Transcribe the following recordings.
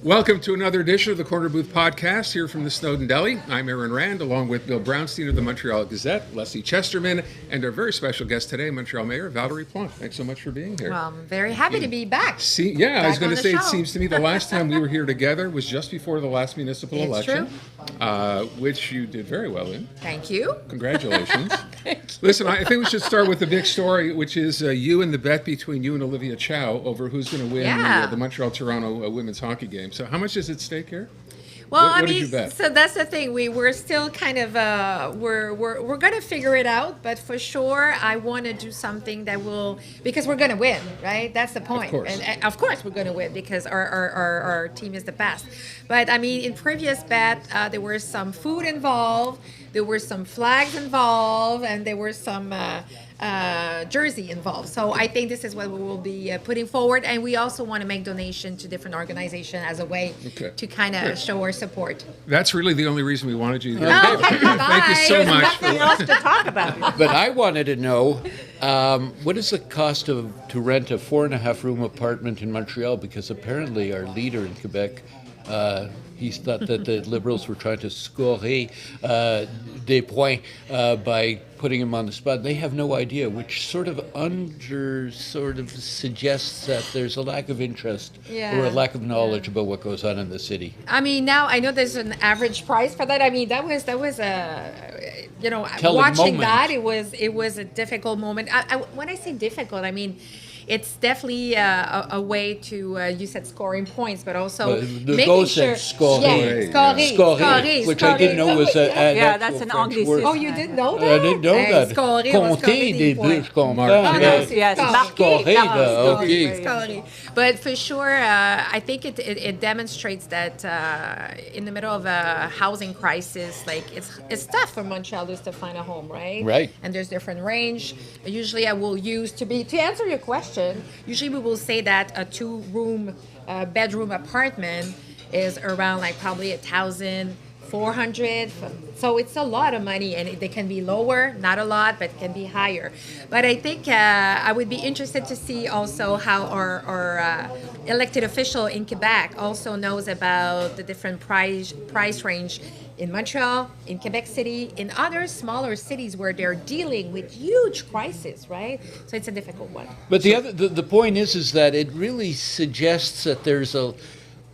Welcome to another edition of the Corner Booth Podcast here from the Snowden Deli. I'm Aaron Rand, along with Bill Brownstein of the Montreal Gazette, Leslie Chesterman, and our very special guest today, Montreal Mayor Valérie Plante. Thanks so much for being here. Well, I'm very happy to be back. I was going to say, it seems to me the last time we were here together was just before the last municipal election, which you did very well in. Thank you. Congratulations. Listen, I think we should start with the big story, which is you and the bet between you and Olivia Chow over who's going to win the Montreal-Toronto women's hockey game. So how much is at stake here? Well, what did you bet? So that's the thing. We're still kind of we're going to figure it out, but for sure, I want to do something that will, because we're going to win, right? That's the point. Of course. And of course, we're going to win because our team is the best. But I mean, in previous bet, there was some food involved, there were some flags involved, and there were some jersey involved. So I think this is what we will be putting forward, and we also want to make donation to different organizations as a way to kind of show our support. That's really the only reason we wanted you. Thank you so much. Nothing else to talk about. But I wanted to know, what is the cost to rent a 4.5-room apartment in Montreal? Because apparently our leader in Quebec, he thought that the Liberals were trying to scorer des points by putting him on the spot. They have no idea, which sort of suggests that there's a lack of interest or a lack of knowledge about what goes on in the city. I mean, now I know there's an average price for that. I mean, that was a, Telling watching moment. that, it was a difficult moment. When I say difficult, I mean, it's definitely a way to, you said scoring points, but also the making goal sure. said scorer. Scorer, which I didn't know was that's an French Anglicism. word. Oh, you didn't know that? I didn't know that. Scorer was Compter scorer des des buts, points. je comprends. Yes, marqué. Okay. But for sure, I think it demonstrates that in the middle of a housing crisis, like it's tough for Montrealers to find a home, right? Right. And there's different range. Usually, I will use to answer your question. Usually, we will say that a 2-room bedroom apartment is around like probably 1,400. So it's a lot of money, and they can be lower, not a lot, but can be higher. But I think I would be interested to see also how our elected official in Quebec also knows about the different price range in Montreal, in Quebec City, in other smaller cities where they're dealing with huge crises, right? So it's a difficult one. But the point is that it really suggests that there's a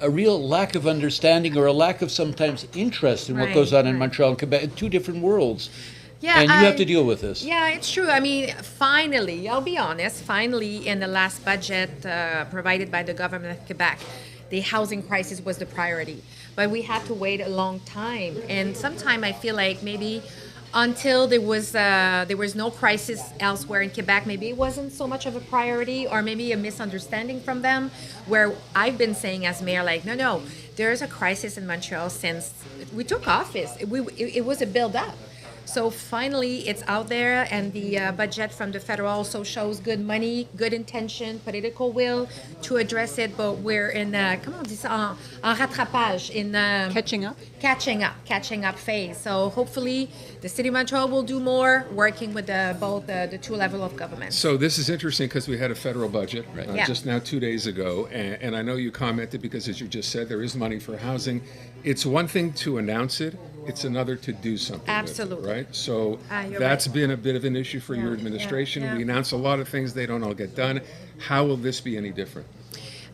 real lack of understanding or a lack of sometimes interest in what goes on in Montreal and Quebec, two different worlds. Yeah, and you have to deal with this. Yeah, it's true. I mean, finally, I'll be honest, finally in the last budget provided by the government of Quebec, the housing crisis was the priority. But we had to wait a long time. And sometimes I feel like maybe until there was no crisis elsewhere in Quebec, maybe it wasn't so much of a priority, or maybe a misunderstanding from them, where I've been saying as mayor, like, no, there's a crisis in Montreal since we took office. It was a build-up. So finally, it's out there, and the budget from the federal also shows good money, good intention, political will to address it. But we're in, comment on dit ça, en rattrapage, in catching up phase. So hopefully, the city of Montreal will do more, working with both the two levels of government. So this is interesting because we had a federal budget just now 2 days ago, and I know you commented because, as you just said, there is money for housing. It's one thing to announce it. It's another to do something. Absolutely. With it, right? So that's been a bit of an issue for your administration. We announce a lot of things, they don't all get done. How will this be any different?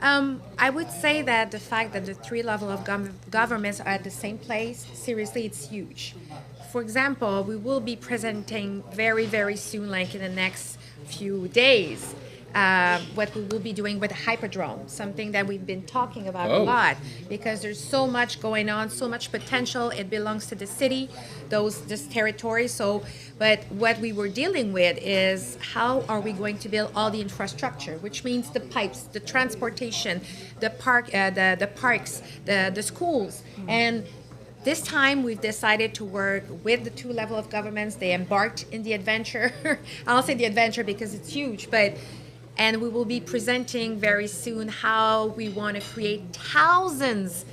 I would say that the fact that the 3 levels of governments are at the same place, seriously, it's huge. For example, we will be presenting very, very soon, like in the next few days, what we will be doing with the Hippodrome, something that we've been talking about a lot, because there's so much going on, so much potential. It belongs to the city, this territory. So, but what we were dealing with is how are we going to build all the infrastructure, which means the pipes, the transportation, the parks, the schools, and this time, we've decided to work with the 2 levels of governments. They embarked in the adventure. I'll say the adventure because it's huge, and we will be presenting very soon how we want to create thousands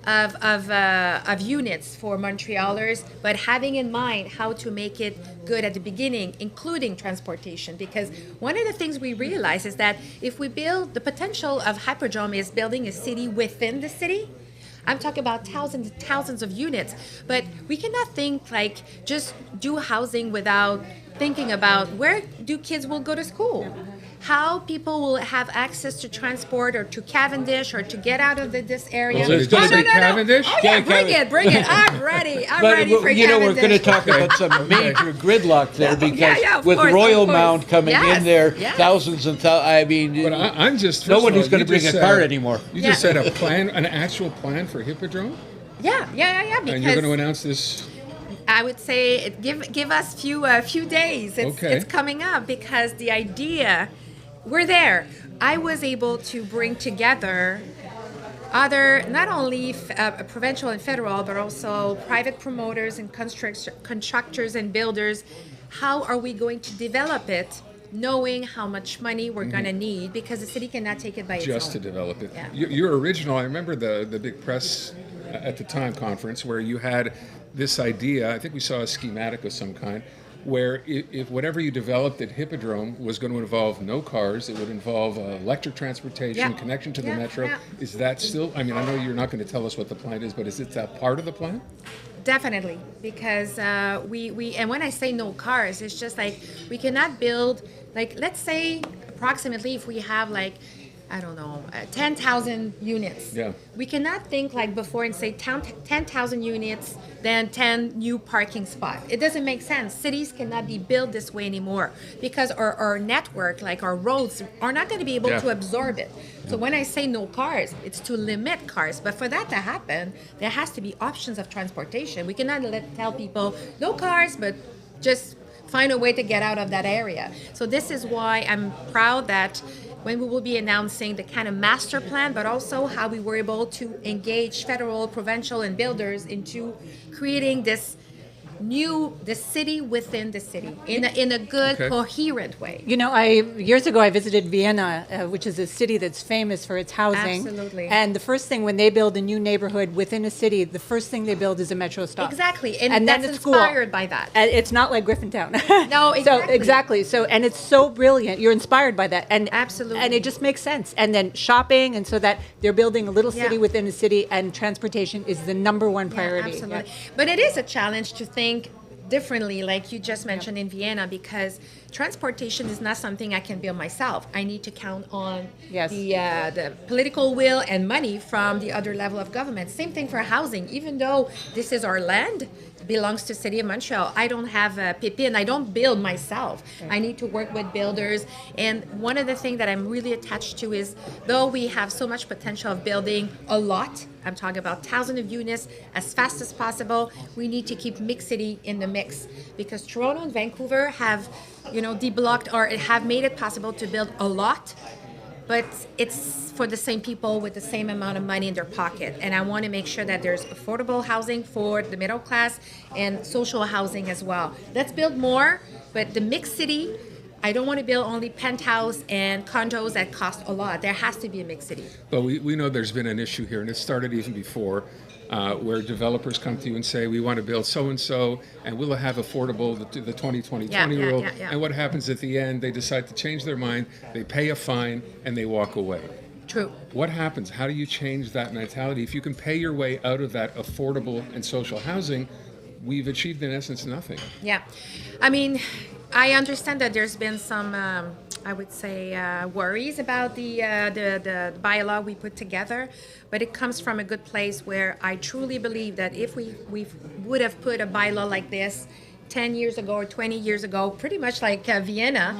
of units for Montrealers, but having in mind how to make it good at the beginning, including transportation. Because one of the things we realize is that if we build, the potential of Hippodrome is building a city within the city. I'm talking about thousands and thousands of units, but we cannot think like just do housing without thinking about where do kids will go to school, how people will have access to transport or to Cavendish or to get out of this area. So it's going to be Cavendish? Oh yeah, bring it. I'm ready. I'm ready for you know, we're going to Cavendish. talk about some major gridlock there because of with course, Royal of course. Mount coming in there, Yes. thousands and thousands. I mean, But I'm just... no first one of all, who's going you to bring just a said- car anymore. You just said a plan, an actual plan for Hippodrome? Yeah. And you're going to Because announce this... I would say give us few days. Okay. It's coming up because the idea, we're there. I was able to bring together other, not only provincial and federal, but also private promoters and constructors and builders. How are we going to develop it, knowing how much money we're going to need, because the city cannot take it by its own. Just to develop it. Yeah. Your original, I remember the big press at the time conference where you had this idea, I think we saw a schematic of some kind, where if whatever you developed at Hippodrome was going to involve no cars, it would involve electric transportation, Yeah. connection to the Yeah, metro. yeah. Is that still, I mean, I know you're not going to tell us what the plan is, but is it that part of the plan? Definitely, because we and when I say no cars, it's just like we cannot build, like, let's say approximately if we have like, I don't know, 10,000 units. Yeah. We cannot think like before and say 10,000 units, then 10 new parking spots. It doesn't make sense. Cities cannot be built this way anymore because our network, like our roads, are not going to be able Yeah. to absorb it. So when I say no cars, it's to limit cars. But for that to happen, there has to be options of transportation. We cannot tell people no cars, but just find a way to get out of that area. So this is why I'm proud that when we will be announcing the kind of master plan, but also how we were able to engage federal, provincial, and builders into creating this the city within the city in a good, Okay. coherent way. You know, years ago I visited Vienna, which is a city that's famous for its housing. Absolutely. And the first thing when they build a new neighborhood within a city, the first thing they build is a metro stop. Exactly, And and then that's it's school. inspired by that. And it's not like Griffintown. No, So exactly. exactly. So and it's so brilliant. You're inspired by that. And Absolutely. And it just makes sense. And then shopping, and so that they're building a little city Yeah. within a city, and transportation is the number one priority. Yeah, absolutely. But it is a challenge to think differently, like you just mentioned in Vienna, because transportation is not something I can build myself. I need to count on Yes. the political will and money from the other level of government. Same thing for housing. Even though this is our land, belongs to City of Montreal, I don't have a PIPIN. I don't build myself. I need to work with builders. And one of the things that I'm really attached to is, though we have so much potential of building a lot, I'm talking about thousands of units as fast as possible, we need to keep mixed city in the mix, because Toronto and Vancouver have, deblocked or have made it possible to build a lot, but it's for the same people with the same amount of money in their pocket. And I want to make sure that there's affordable housing for the middle class and social housing as well. Let's build more, but the mixed city, I don't want to build only penthouse and condos that cost a lot. There has to be a mixed city. But we know there's been an issue here, and it started even before, where developers come to you and say, we want to build so-and-so, and we'll have affordable, the 20-20-20 Yeah, rule. yeah. And what happens at the end, they decide to change their mind, they pay a fine, and they walk away. True. What happens? How do you change that mentality? If you can pay your way out of that affordable and social housing, we've achieved, in essence, nothing. Yeah. I mean, I understand that there's been some, I would say, worries about the bylaw we put together, but it comes from a good place where I truly believe that if we would have put a bylaw like this 10 years ago or 20 years ago, pretty much like Vienna,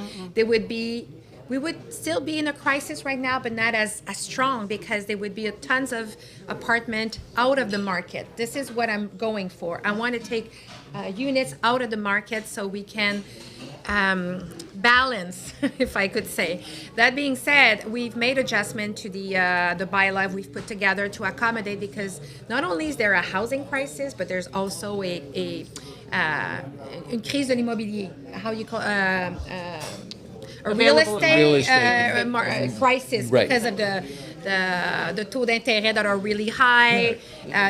we would still be in a crisis right now, but not as strong, because there would be tons of apartment out of the market. This is what I'm going for. I want to take units out of the market so we can balance, if I could say. That being said, we've made adjustment to the bylaw we've put together to accommodate, because not only is there a housing crisis, but there's also une crise de l'immobilier. How you call a real Available estate, Real estate. crisis Right. because of the taux d'intérêt that are really high,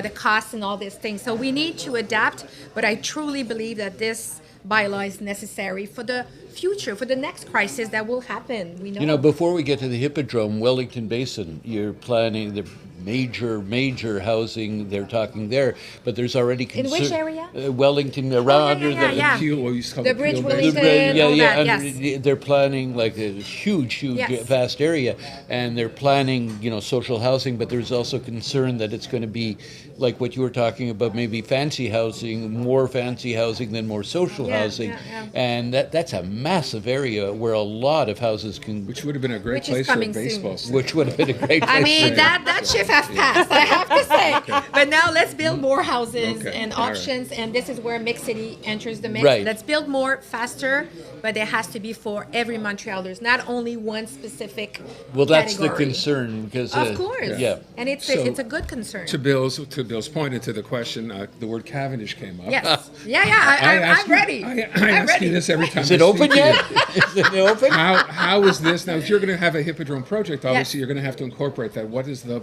the costs and all these things. So we need to adapt, but I truly believe that this bylaw is necessary for the future, for the next crisis that will happen. We know. You know, before we get to the Hippodrome, Wellington Basin, you're planning the major housing, they're talking there, but there's already In which area? Wellington, around yeah. Peel, what we used to call The the Bridge Peel Wellington. Basin. all that, and yes. they're planning like a huge, Yes. vast area, and they're planning, social housing, but there's also concern that it's going to be like what you were talking about, maybe fancy housing, more fancy housing than more social housing, and that's a massive area where a lot of houses can, Which would have been a great Which is place for a coming baseball soon. stadium. which would have been a great place. I mean, for- that shift has passed, I have to say. But now let's build more houses Okay, and all right. options, and this is where Mixed City enters the mix. Right. Let's build more faster, but it has to be for every Montrealer, not only one specific Well, that's the category. concern because Of course. yeah. And it's So, a good concern. To Bill's point and to the question, the word Cavendish came up. Yes. I'm ready. I I'm ask ready. you this every time. Is it I open speak to yet? you. Is it open? How is this now? If you're going to have a Hippodrome project, obviously you're going to have to incorporate that. What is the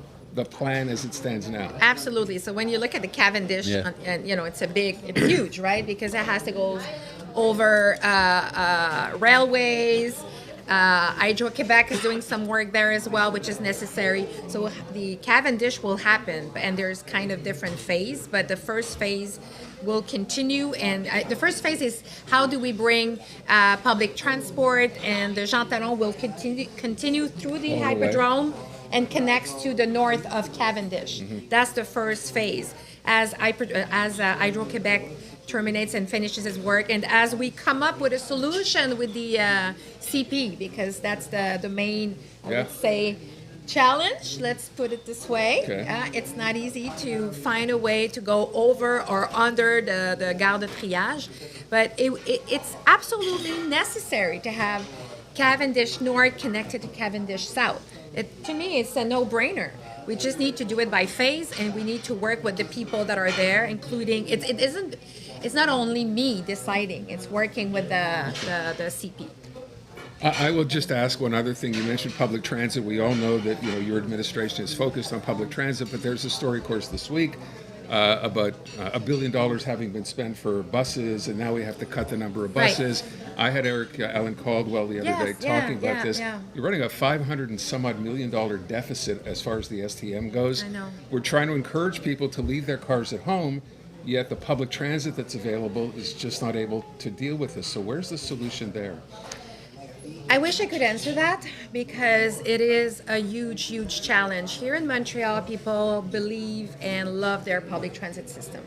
plan as it stands now? Absolutely. So when you look at the Cavendish, Yeah. and it's huge, right? Because it has to go over railways. Hydro-Quebec is doing some work there as well, which is necessary. So the Cavendish will happen, and there's kind of different phase, but the first phase will continue. And the first phase is how do we bring public transport, and the Jean Talon will continue through the All the way. Hippodrome and connects to the north of Cavendish. That's the first phase. As Hydro-Quebec terminates and finishes its work, and as we come up with a solution with the CP, because that's the main, I would say, challenge. Let's put it this way. Okay. It's not easy to find a way to go over or under the Gare de Triage, but it's absolutely necessary to have Cavendish North connected to Cavendish South. To me, it's a no-brainer. We just need to do it by phase, and we need to work with the people that are there, including it's not only me deciding. It's working with the CP. I will just ask one other thing. You mentioned public transit. We all know that your administration is focused on public transit, but there's a story, of course, this week about $1 billion having been spent for buses, and now we have to cut the number of Right. buses. I had Eric Allen Caldwell the other day talking about this. Yeah. You're running a $500 and some odd million deficit as far as the STM goes. I know. We're trying to encourage people to leave their cars at home, yet the public transit that's available is just not able to deal with this. So where's the solution there? I wish I could answer that because it is a huge challenge. Here in Montreal, people believe and love their public transit system.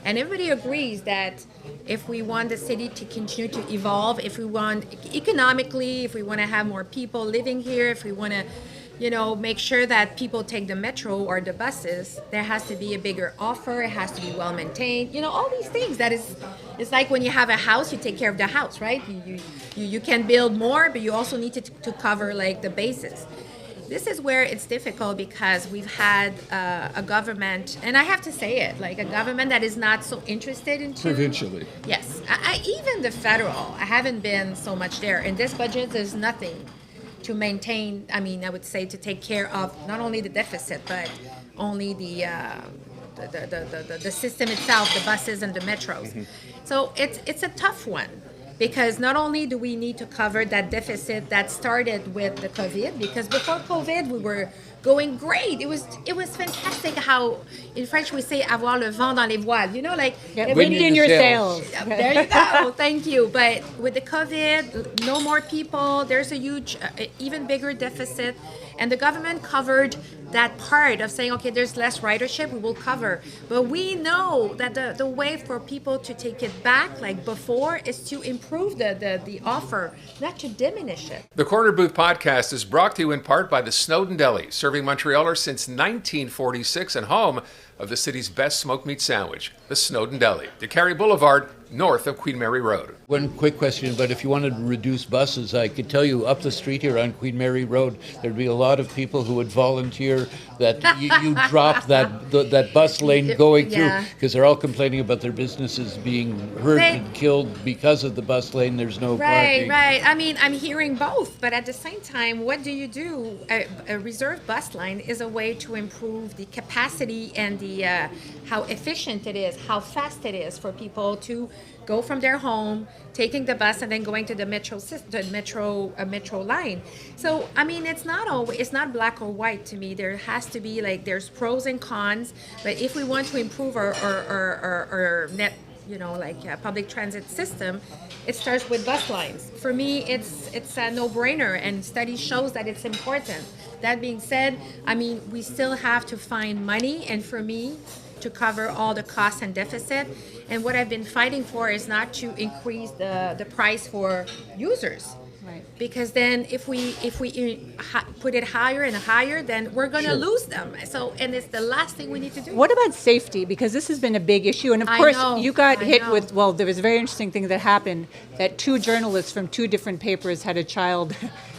And everybody agrees that if we want the city to continue to evolve, if we want economically, if we want to have more people living here, if we want to, make sure that people take the metro or the buses, there has to be a bigger offer. It has to be well maintained. All these things. It's like when you have a house, you take care of the house, right? You can build more, but you also need to cover like the bases. This is where it's difficult because we've had a government, and I have to say it, like a government that is not so interested in Provincially. Yes, even the federal. I haven't been so much there. In this budget, there's nothing to maintain. I mean, I would say to take care of not only the deficit, but only the system itself, the buses and the metros. Mm-hmm. So it's a tough one. Because not only do we need to cover that deficit that started with the COVID, because before COVID we were going great. It was fantastic how in French we say avoir le vent dans les voiles. Wind in your sails. There you go. Thank you. But with the COVID, no more people. There's a huge, even bigger deficit, and the government covered that part of saying, okay, there's less ridership, we will cover. But we know that the way for people to take it back, like before, is to improve the offer, not to diminish it. The Corner Booth podcast is brought to you in part by the Snowden Deli, serving Montrealers since 1946 and home of the city's best smoked meat sandwich, the Snowden Deli, DeCarry Boulevard, north of Queen Mary Road. One quick question, but if you wanted to reduce buses, I could tell you up the street here on Queen Mary Road, there'd be a lot of people who would volunteer that you drop that bus lane going through, Yeah. because they're all complaining about their businesses being hurt and killed because of the bus lane. There's no parking. Right. I mean, I'm hearing both, but at the same time, what do you do? A reserved bus line is a way to improve the capacity and the how efficient it is, how fast it is for people to go from their home, taking the bus, and then going to the metro line. So I mean, it's not black or white to me. There has to be there's pros and cons. But if we want to improve our net, public transit system, it starts with bus lines. For me, it's a no-brainer, and study shows that it's important. That being said, I mean, we still have to find money, and for me, to cover all the costs and deficit. And what I've been fighting for is not to increase the price for users. Right. Because then if we put it higher and higher, then we're going to lose them. So, and it's the last thing we need to do. What about safety? Because this has been a big issue. And of I course, know, you got I hit know. with, well, there was a very interesting thing that happened, that 2 journalists from 2 different papers had a child,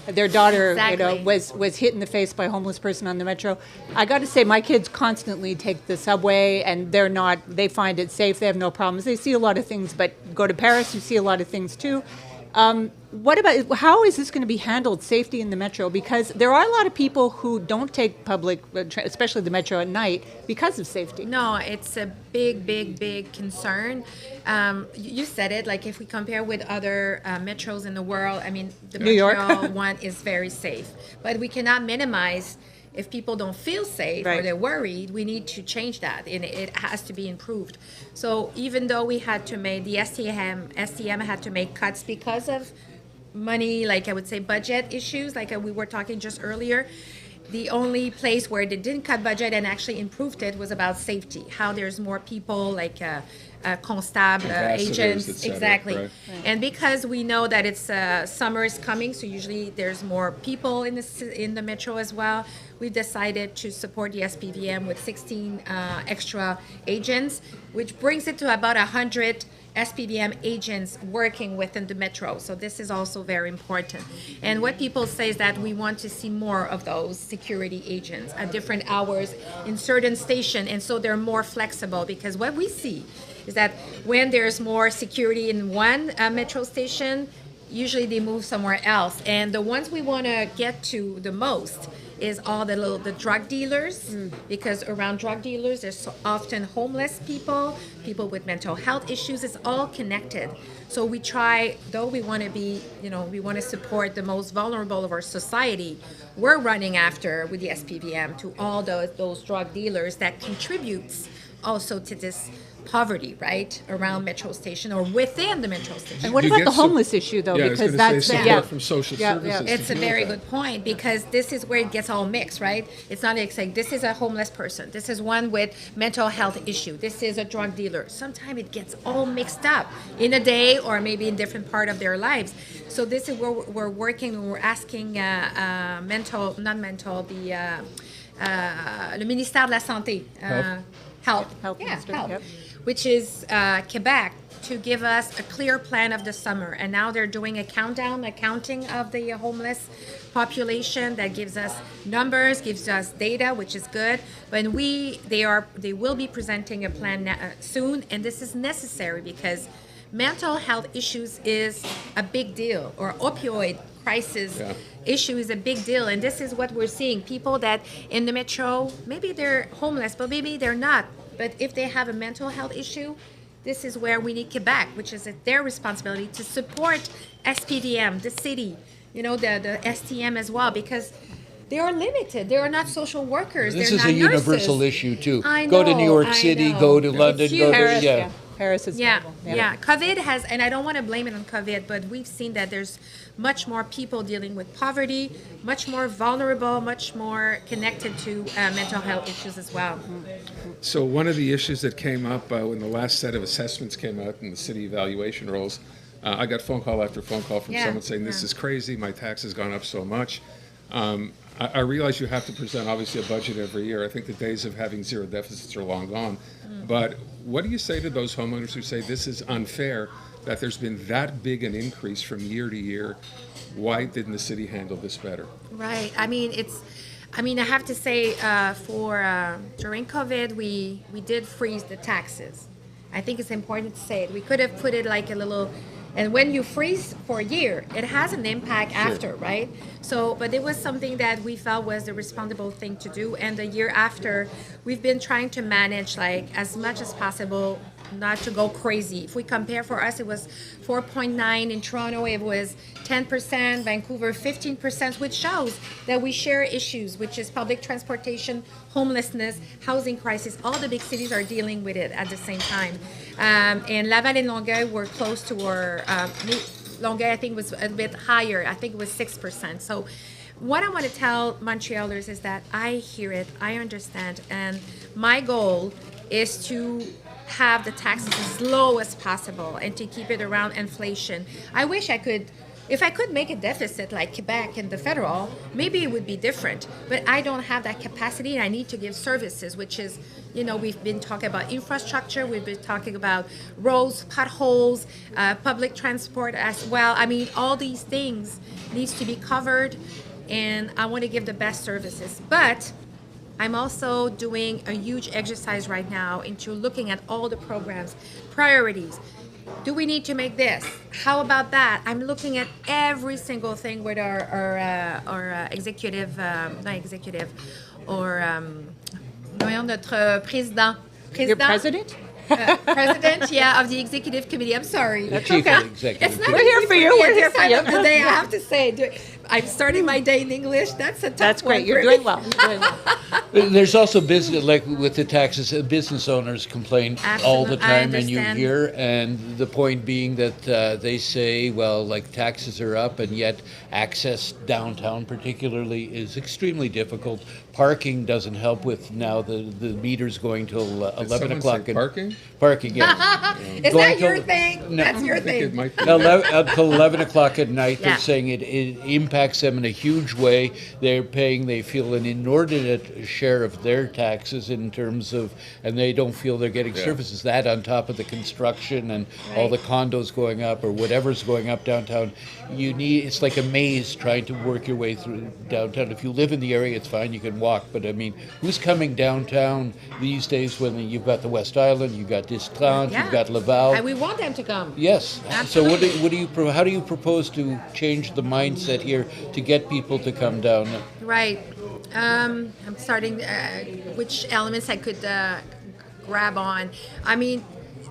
their daughter, Exactly. was hit in the face by a homeless person on the metro. I got to say, my kids constantly take the subway, and they find it safe. They have no problems. They see a lot of things, but go to Paris, you see a lot of things too. How is this going to be handled, safety in the metro? Because there are a lot of people who don't take public, especially the metro at night, because of safety. No, it's a big concern. You said it, if we compare with other metros in the world, I mean, the New York. Montreal one is very safe. But we cannot minimize if people don't feel safe or Right. they're worried. We need to change that, and it has to be improved. So even though we had to make, the STM had to make cuts because of money, I would say budget issues, we were talking just earlier. The only place where they didn't cut budget and actually improved it was about safety, how there's more people constable, Ambassadors, agents, et cetera, exactly. right. And because we know that it's summer is coming, so usually there's more people in the metro as well, we've decided to support the SPVM with 16 extra agents, which brings it to about 100 SPVM agents working within the metro. So this is also very important. And what people say is that we want to see more of those security agents at different hours in certain stations, and so they're more flexible, because what we see is that when there's more security in one metro station, usually they move somewhere else. And the ones we want to get to the most is all the drug dealers, because around drug dealers there's so often homeless people with mental health issues. It's all connected. So we try, though we want to be, we want to support the most vulnerable of our society, we're running after with the SPVM to all those drug dealers that contributes also to this poverty, right, around metro station or within the metro station. And what You about get the some- homeless issue, though? Yeah, I was Because gonna that's say support from social services. It's to a deal very with that. good point, because this is where it gets all mixed, right? It's not like this is a homeless person, this is one with mental health issue, this is a drug dealer. Sometimes it gets all mixed up in a day or maybe in different part of their lives. So this is where we're working. We're asking le ministère de la Santé, Health, Health yeah, Minister, Health, yep. which is Quebec, to give us a clear plan of the summer. And now they're doing a counting of the homeless population that gives us numbers, gives us data, which is good. But they will be presenting a plan soon, and this is necessary because mental health issues is a big deal, or opioid crisis issue is a big deal. And this is what we're seeing. People that in the metro, maybe they're homeless, but maybe they're not. But if they have a mental health issue, this is where we need Quebec, which is their responsibility to support SPVM, the city, the STM as well, because they are limited. They are not social workers. This They're is not a universal nurses. issue too. I Go to know, New York I City, know. go to It's London, go huge. to Paris, Paris is Yeah, terrible. yeah. COVID has, and I don't want to blame it on COVID, but we've seen that there's much more people dealing with poverty, much more vulnerable, much more connected to mental health issues as well. So one of the issues that came up when the last set of assessments came out in the city evaluation rolls, I got phone call after phone call from Yeah, someone saying, this yeah. is crazy, my tax has gone up so much. I realize you have to present, obviously, a budget every year. I think the days of having zero deficits are long gone. But What do you say to those homeowners who say this is unfair, that there's been that big an increase from year to year? Why didn't the city handle this better? Right. I have to say, during COVID, we did freeze the taxes. I think it's important to say it. We could have put it like a little, and when you freeze for a year, it has an impact after, right? So, but it was something that we felt was the responsible thing to do. And the year after, we've been trying to manage like as much as possible not to go crazy. If we compare, for us, it was 4.9 in Toronto, it was 10%, Vancouver 15%, which shows that we share issues, which is public transportation, homelessness, housing crisis. All the big cities are dealing with it at the same time. And Laval and Longueuil were close to our, Longueuil I think was a bit higher. I think it was 6%. So what I want to tell Montrealers is that I hear it, I understand, and my goal is to have the taxes as low as possible and to keep it around inflation. I wish I could, if I could make a deficit like Quebec and the federal, maybe it would be different. But I don't have that capacity, and I need to give services, which is, we've been talking about infrastructure, we've been talking about roads, potholes, public transport as well. I mean, all these things needs to be covered, and I want to give the best services. But I'm also doing a huge exercise right now into looking at all the programs, priorities. Do we need to make this? How about that? I'm looking at every single thing with our executive, not executive, or notre président. Your president? President, yeah, of the executive committee. I'm sorry. The chief executive. It's not We're here for you. We're here for you. Today, I have to say, I'm starting my day in English. That's a tough That's great. one You're for me. doing well. You're doing well. There's also business, like with the taxes, business owners complain all the Absolutely, I time, and you understand. hear, and the point being that they say, well, like taxes are up, and yet access downtown particularly is extremely difficult. Parking doesn't help with now the meters going till 11 someone o'clock. say parking? Parking, yeah. Is Going that your till- thing? No. That's your I think it thing. might be. Until 11 o'clock at night, Yeah. they're saying it impacts them in a huge way. They're paying, they feel, an inordinate share of their taxes in terms of, and they don't feel they're getting services. That on top of the construction and all the condos going up or whatever's going up downtown. It's like a maze trying to work your way through downtown. If you live in the area, it's fine, you can walk. But I mean, who's coming downtown these days when you've got the West Island, you've got Distrant, Yeah. you've got Laval? And we want them to come. Yes. Absolutely. So how do you propose to change the mindset here to get people to come down? Right. I'm starting which elements I could grab on. I mean,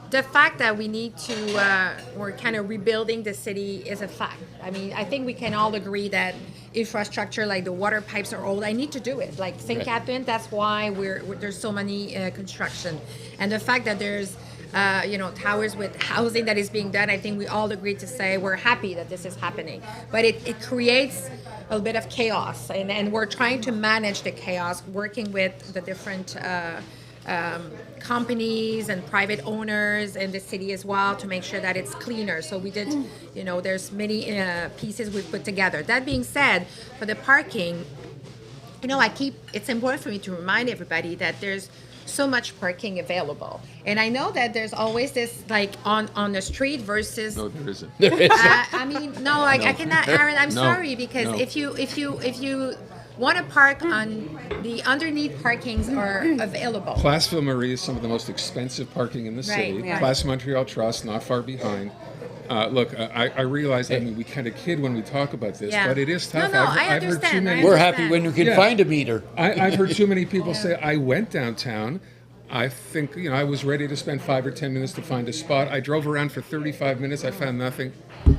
the fact that we need to, we're kind of rebuilding the city is a fact. I mean, I think we can all agree that infrastructure like the water pipes are old. I need to do it. Like St. Right. Catherine, that's why there's so many construction. And the fact that there's towers with housing that is being done, I think we all agree to say we're happy that this is happening. But it creates a bit of chaos, and we're trying to manage the chaos, working with the different companies and private owners in the city as well to make sure that it's cleaner. So we did, there's many pieces we've put together. That being said, for the parking, it's important for me to remind everybody that there's so much parking available. And I know that there's always this like on the street versus No, there isn't. I cannot, Aaron, I'm No. sorry, because No. if you want to park on the underneath parkings are available. Place Ville Marie is some of the most expensive parking in the city. Right. Place Montreal Trust, not far behind. Look, I realize, we kind of kid when we talk about this, Yeah. but it is tough. No, I've heard too understand. many. We're happy when you can Yeah. find a meter. I've heard too many people say, I went downtown. I think, I was ready to spend 5 or 10 minutes to find a spot. I drove around for 35 minutes. I found nothing.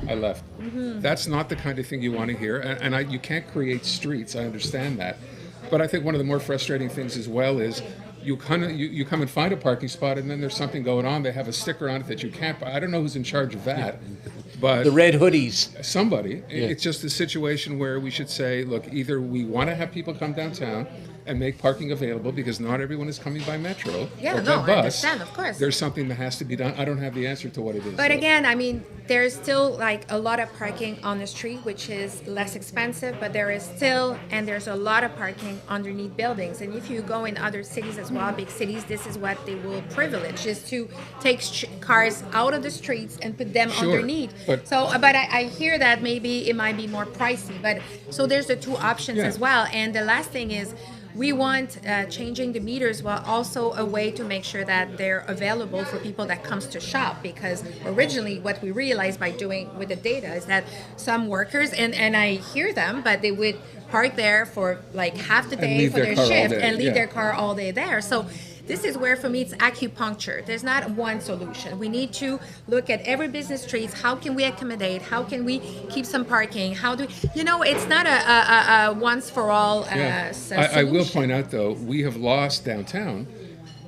I left. Mm-hmm. That's not the kind of thing you want to hear. And you can't create streets. I understand that. But I think one of the more frustrating things as well is you come and find a parking spot, and then there's something going on. They have a sticker on it that you can't buy. I don't know who's in charge of that. But The red hoodies. somebody. It's just a situation where we should say, look, either we want to have people come downtown and make parking available, because not everyone is coming by metro Yeah, or no, by I bus. understand, of course. There's something that has to be done. I don't have the answer to what it is. But though. again, I mean, there's still like a lot of parking on the street, which is less expensive, but there's a lot of parking underneath buildings. And if you go in other cities as well, big cities, this is what they will privilege, is to take cars out of the streets and put them Sure, underneath. but- But I hear that maybe it might be more pricey. But so there's the two options Yeah. as well. And the last thing is, we want changing the meters, while also a way to make sure that they're available for people that comes to shop. Because originally, what we realized by doing with the data is that some workers, and I hear them, but they would park there for like half the day leave for their their car all shift day, and leave yeah. their car all day there. So this is where, for me, it's acupuncture. There's not one solution. We need to look at every business streets. How can we accommodate? How can we keep some parking? How do it's not a once for all Yeah. solution. I will point out, though, we have lost downtown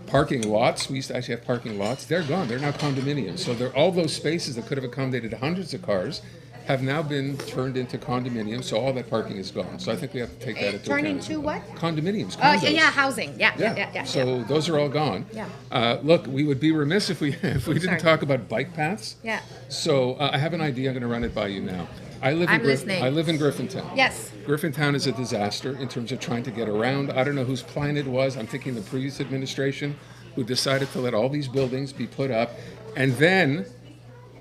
parking lots. We used to actually have parking lots. They're gone. They're now condominiums. So all those spaces that could have accommodated hundreds of cars have now been turned into condominiums. So all that parking is gone. So I think we have to take that into Turn account. as into well. what? Condominiums. Yeah, condos. housing. Yeah. So those are all gone. Yeah. Look, we would be remiss if we didn't Sorry. talk about bike paths. Yeah. So I have an idea. I'm going to run it by you now. I'm listening. I live in Griffintown. Yes. Griffintown is a disaster in terms of trying to get around. I don't know whose plan it was. I'm thinking the previous administration, who decided to let all these buildings be put up, and then,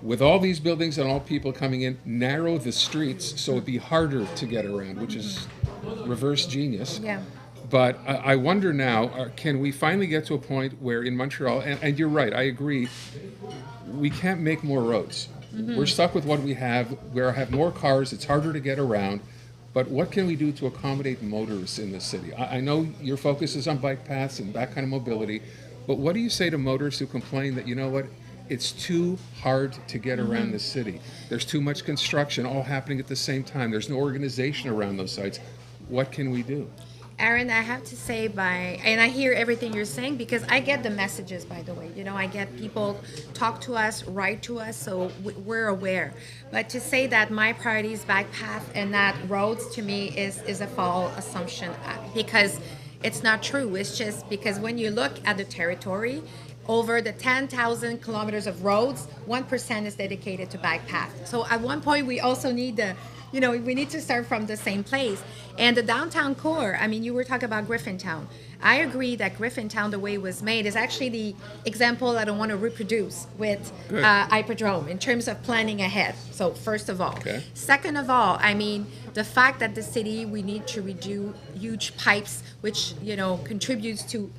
with all these buildings and all people coming in, narrow the streets so it'd be harder to get around, which is reverse genius. Yeah. But I wonder now, can we finally get to a point where in Montreal, and you're right, I agree, we can't make more roads. We're stuck with what we have. We have more cars, it's harder to get around. But what can we do to accommodate motorists in the city? I know your focus is on bike paths and that kind of mobility, but what do you say to motorists who complain that, you know what, it's too hard to get around the city? There's too much construction all happening at the same time. There's no organization around those sites. What can we do? Aaron, I have to say, and I hear everything you're saying, because I get the messages, by the way. I get people talk to us, write to us, so we're aware. But to say that my priority is bike path and not roads, to me, is a false assumption, because it's not true. It's just because when you look at the territory, over the 10,000 kilometers of roads, 1% is dedicated to bike path. So at one point, we also need we need to start from the same place. And the downtown core, I mean, you were talking about Griffintown. I agree that Griffintown, the way it was made, is actually the example I don't want to reproduce with Hippodrome in terms of planning ahead. So first of all. Okay. Second of all, I mean, the fact that the city, we need to redo huge pipes, which, contributes to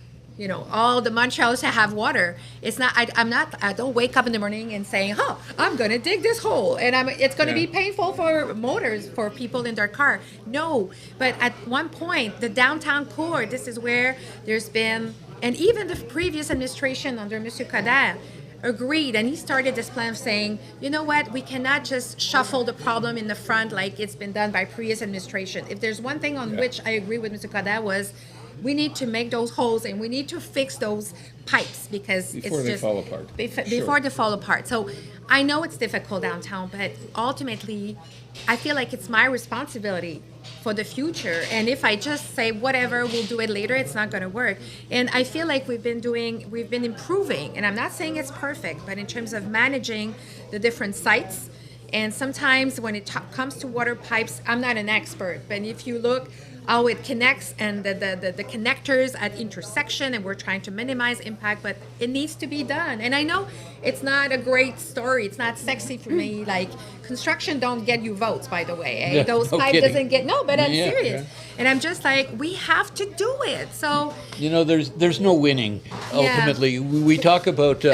all the Montrealers to have water. It's not. I don't wake up in the morning and saying, "Oh, I'm gonna dig this hole," and it's gonna be painful for motors, for people in their car. No, but at one point, the downtown core. This is where there's been, and even the previous administration under Monsieur Coderre agreed, and he started this plan of saying, you know what, we cannot just shuffle the problem in the front like it's been done by previous administration. If there's one thing on which I agree with Mr. Coderre was, we need to make those holes and we need to fix those pipes, because Before they fall apart. Before they fall apart. So I know it's difficult downtown, but ultimately I feel like it's my responsibility for the future. And if I just say whatever, we'll do it later, it's not going to work. And I feel like we've been improving, and I'm not saying it's perfect, but in terms of managing the different sites. And sometimes when it comes to water pipes, I'm not an expert, but if you look how it connects and the connectors at intersection, and we're trying to minimize impact, but it needs to be done. And I know it's not a great story, it's not sexy for me, like construction don't get you votes, by the way. Yeah, Those no pipes kidding. doesn't get, no, but I'm Yeah. serious. And I'm just like, we have to do it. So There's no winning, ultimately. We talk about,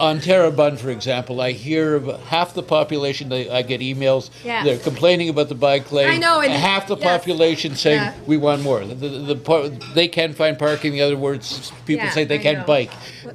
on Terrebonne, for example, I hear of half the population, I get emails, Yeah. they're complaining about the bike lane. I know, and half the yes. population saying, Yeah. we want more. They can't find parking, in other words, people Yeah, say they I can't know. bike.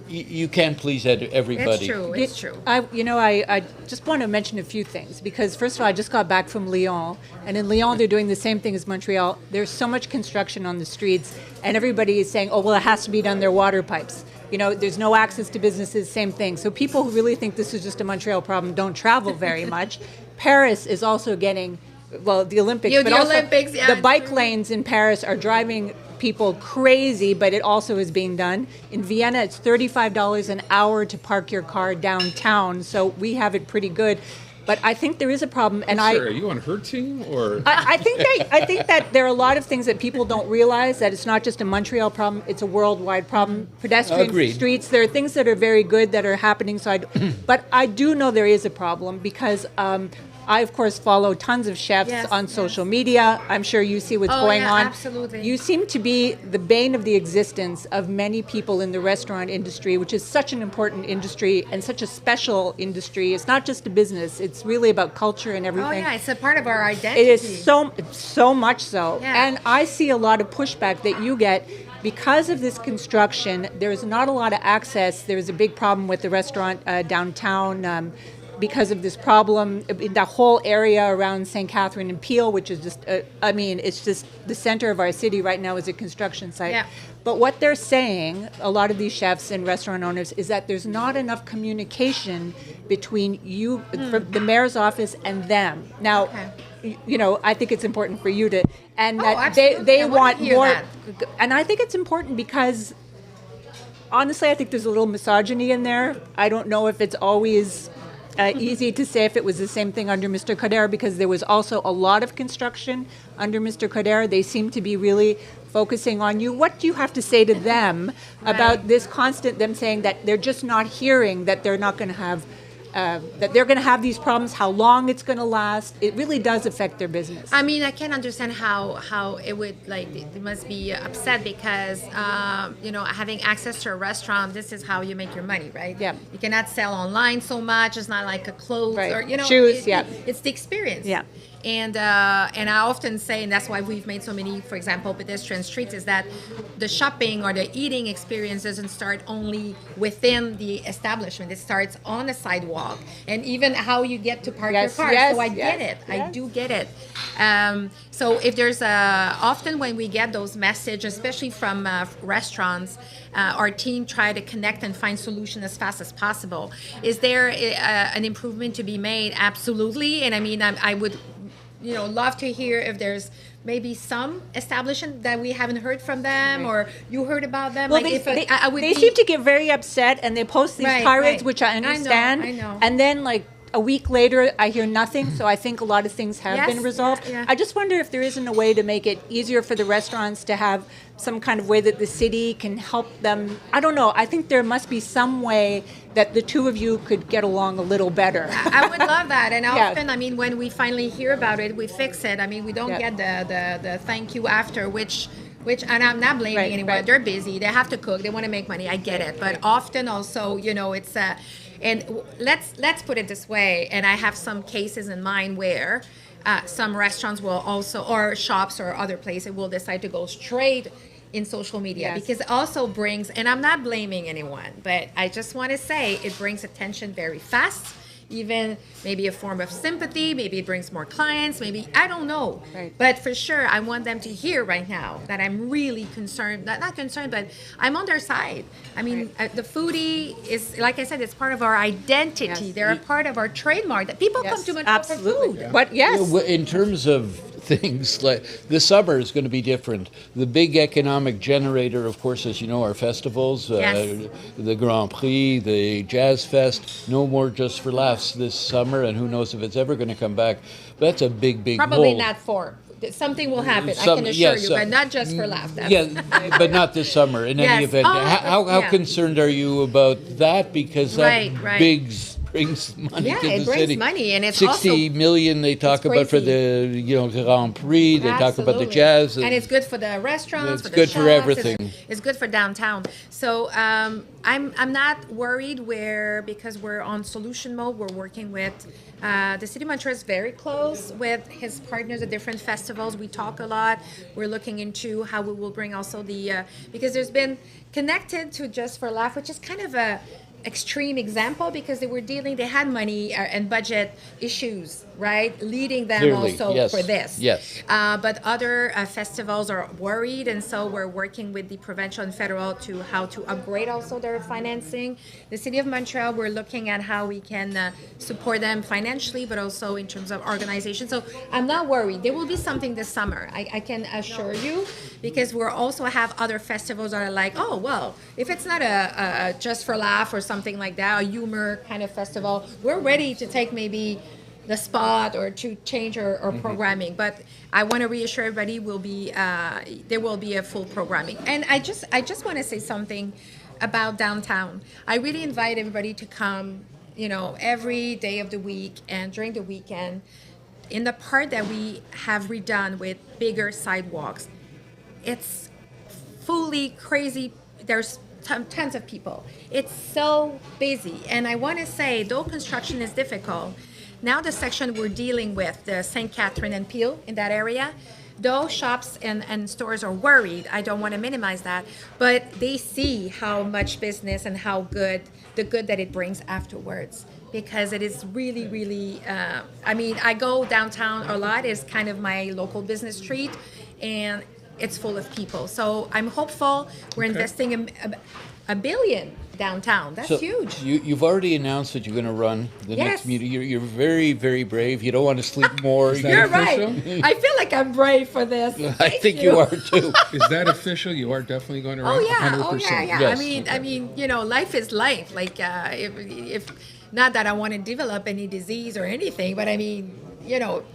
You can't please everybody. it's true, it's true. I just want to mention a few things, because first of all, I just got back from Lyon, and in Lyon they're doing the same thing as Montreal. There's so much construction on the streets, and everybody is saying, oh, well, it has to be done, their water pipes. There's no access to businesses, same thing. So people who really think this is just a Montreal problem don't travel very much. Paris is also getting, well, the Olympics, Yeah, but the also Olympics, yeah, the it's bike true. lanes in Paris are driving people crazy, but it also is being done. In Vienna, it's $35 an hour to park your car downtown, so we have it pretty good. But I think there is a problem, and Sure, are you on her team or? I think that there are a lot of things that people don't realize, that it's not just a Montreal problem, it's a worldwide problem. Pedestrian Agreed. streets, there are things that are very good that are happening. But I do know there is a problem because I, of course, follow tons of chefs on social media. I'm sure you see what's going on. Absolutely. You seem to be the bane of the existence of many people in the restaurant industry, which is such an important industry and such a special industry. It's not just a business. It's really about culture and everything. Oh yeah, it's a part of our identity. It is so much so. Yeah. And I see a lot of pushback that you get because of this construction. There's not a lot of access. There's a big problem with the restaurant downtown because of this problem. The whole area around St. Catherine and Peel, which is just, it's just the center of our city right now is a construction site. Yeah. But what they're saying, a lot of these chefs and restaurant owners, is that there's not enough communication between you, the mayor's office, and them. Now, I think it's important for you to, and that absolutely. they I wanna want hear more. that. And I think it's important because, honestly, I think there's a little misogyny in there. I don't know if it's always easy to say if it was the same thing under Mr. Coderre, because there was also a lot of construction under Mr. Coderre. They seem to be really focusing on you. What do you have to say to them about this constant, them saying that they're just not hearing that they're not going to have, that they're going to have these problems, how long it's going to last? It really does affect their business. I mean, I can understand how it would, like, they must be upset because, having access to a restaurant, this is how you make your money, right? Yeah. You cannot sell online so much. It's not like a clothes Right. or, Shoes, It's the experience. Yeah. And I often say, and that's why we've made so many, for example, pedestrian streets, is that the shopping or the eating experience doesn't start only within the establishment. It starts on the sidewalk, and even how you get to park your car. So I get it. I do get it. So if there's often when we get those messages, especially from restaurants, our team try to connect and find solution as fast as possible. Is there an improvement to be made? Absolutely. And I mean, I would love to hear if there's maybe some establishment that we haven't heard from them or you heard about them. Well, like they seem to get very upset and they post these tirades, which I understand. I know. And then, like, a week later, I hear nothing. So I think a lot of things have been resolved. Yeah. I just wonder if there isn't a way to make it easier for the restaurants to have some kind of way that the city can help them. I don't know. I think there must be some way that the two of you could get along a little better. I would love that. And often, I mean, when we finally hear about it, we fix it. I mean, we don't get the thank you after, which, and I'm not blaming anyone. Right. They're busy. They have to cook. They want to make money. I get it. But often also, it's and let's put it this way. And I have some cases in mind where some restaurants will also, or shops or other places will decide to go straight in social media because it also brings, and I'm not blaming anyone, but I just want to say it brings attention very fast. Even maybe a form of sympathy, maybe it brings more clients, maybe, I don't know. Right. But for sure, I want them to hear right now that I'm really concerned, not concerned, but I'm on their side. I mean, the foodie is, like I said, it's part of our identity. Yes. They're a part of our trademark. That people come to Montreal for food. But In terms of things like the summer is going to be different. The big economic generator, of course, as you know, are festivals, the Grand Prix, the Jazz Fest. No more Just for Laughs this summer, and who knows if it's ever going to come back. But that's a big Probably hole. not for. Something will happen, I can assure you, but not just for laugh. But not this summer. In any event, how concerned are you about that? Because that brings money to the it brings city. money, and it's 60 million they talk about for the Grand Prix. They talk about the jazz, and it's good for the restaurants. It's for the good shops, for everything. It's good for downtown. So I'm not worried. Because we're on solution mode. We're working with the city of Montreal is very close with his partners at different festivals. We talk a lot. We're looking into how we will bring also the because there's been connected to Just for Laugh, which is kind of a extreme example because they had money and budget issues, right, leading them Clearly, also yes, for this. yes. But other festivals are worried, and so we're working with the provincial and federal to how to upgrade also their financing. The city of Montreal, we're looking at how we can support them financially, but also in terms of organization. So I'm not worried. There will be something this summer, I can assure you, because we'll also have other festivals that are like, oh, well, if it's not a just for laugh or something like that, a humor kind of festival, we're ready to take maybe the spot or to change our programming. But I want to reassure everybody there will be a full programming. And I just want to say something about downtown. I really invite everybody to come, every day of the week and during the weekend in the part that we have redone with bigger sidewalks. It's fully crazy. There's tons of people. It's so busy. And I want to say, though construction is difficult, now the section we're dealing with, the St. Catherine and Peel in that area, though shops and stores are worried, I don't want to minimize that, but they see how much business and how the good that it brings afterwards. Because it is really, really, I go downtown a lot. It's kind of my local business street, and it's full of people. So I'm hopeful. We're investing a billion downtown. That's So huge. You've already announced that you're going to run the Yes. next meeting. You're very, very brave. You don't want to sleep more. that You're official? right. I feel like I'm brave for this. I think you are too. Is that official? You are definitely going to run? Oh yeah, 100%. oh yeah, yeah. Yes. I mean, life is life. Like, if not that I want to develop any disease or anything, but I mean,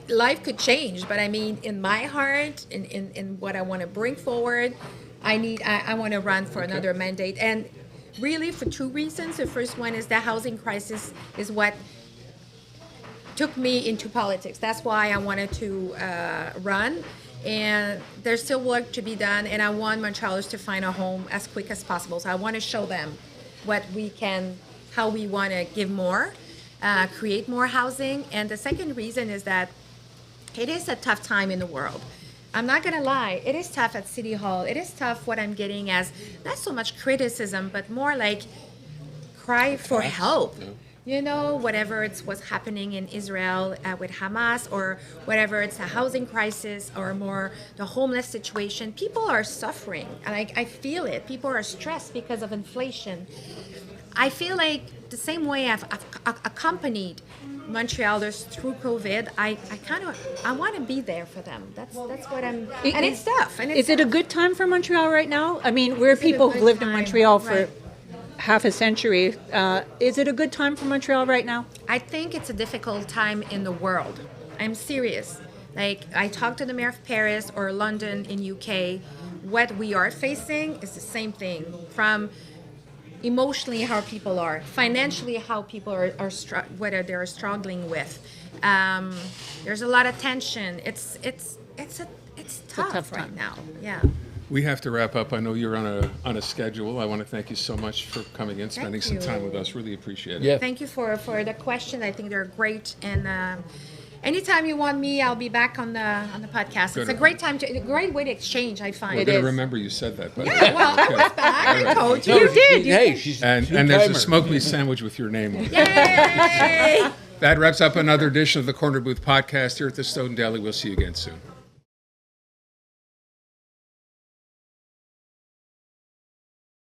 life could change. But I mean, in my heart, in what I want to bring forward, I want to run for another mandate, and really for two reasons. The first one is the housing crisis is what took me into politics. That's why I wanted to run. And there's still work to be done, and I want Montrealers to find a home as quick as possible. So I want to show them how we want to give more, create more housing. And the second reason is that it is a tough time in the world. I'm not going to lie, it is tough at City Hall. It is tough what I'm getting as not so much criticism, but more like cry for help. Whatever it's what's happening in Israel with Hamas, or whatever it's a housing crisis, or more the homeless situation. People are suffering, and I feel it. People are stressed because of inflation. I feel like the same way I've accompanied Montrealers through COVID, I want to be there for them. That's what I'm, and it's tough. And Is it a good time for Montreal right now? I mean, we're people who've lived in Montreal for half a century. Is it a good time for Montreal right now? I think it's a difficult time in the world. I'm serious. Like, I talked to the mayor of Paris or London in UK. What we are facing is the same thing, from emotionally how people are, financially how people are whether they're struggling with. There's a lot of tension. It's tough, tough right time. now. Yeah. We have to wrap up. I know you're on a schedule. I want to thank you so much for coming in, spending some you. time with us. Really appreciate it. Yeah. Thank you for the question. I think they're great, and anytime you want me, I'll be back on the podcast. Good. It's a great time a great way to exchange, I find. We're It going to is. remember you said that. But Yeah, well, I was back. I told you. You did. Hey, she's and there's a two-timer. smoked meat sandwich with your name on it. Yay! That wraps up another edition of the Corner Booth podcast here at the Stone Deli. We'll see you again soon.